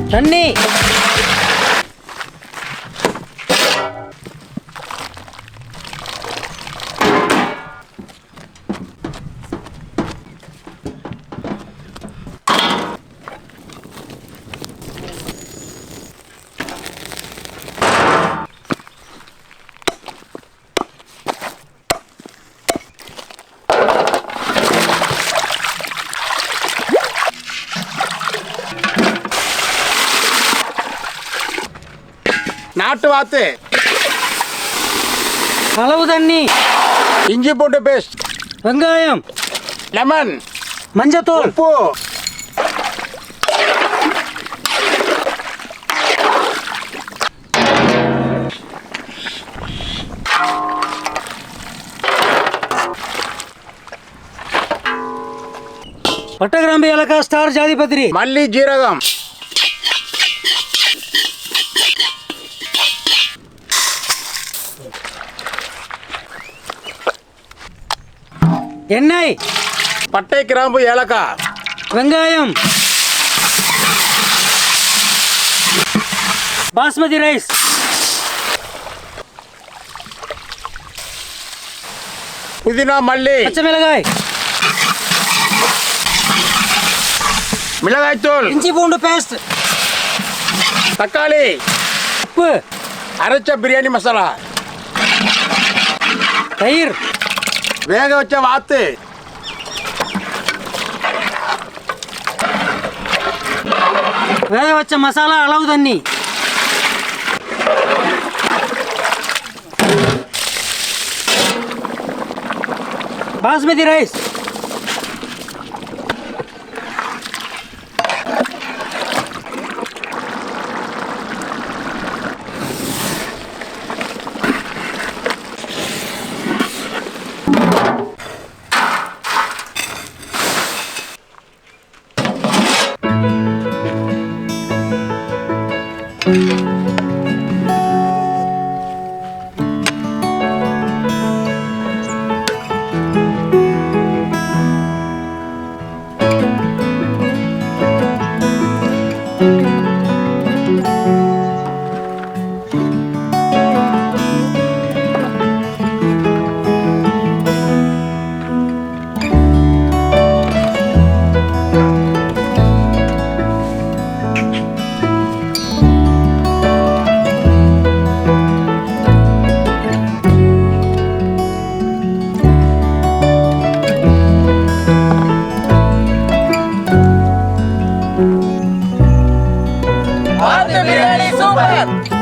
தண்ணி. நாட்டு வாத்து. அளவு தண்ணி. இஞ்சி பூண்டு பேஸ்ட். வெங்காயம். லெமன். மஞ்சத்தூள். உப்பு. பட்டை கிராம்பு ஏலக்காய் ஸ்டார் ஜாதிபத்திரி. மல்லி ஜீரகம். எண்ணெய். பட்டை கிராம்பு ஏலக்காய். வெங்காயம். பாஸ்மதி ரைஸ். புதினா மல்லி. பச்சை மிளகாய். மிளகாய் தூள். இஞ்சி பூண்டு பேஸ்ட். தக்காளி. உப்பு. அரைச்ச பிரியாணி மசாலா. தயிர். வேக வச்ச வாத்து. வேக வச்ச மசாலா அளவு தண்ணி. Basmati rice. Country Ducks Briyani super.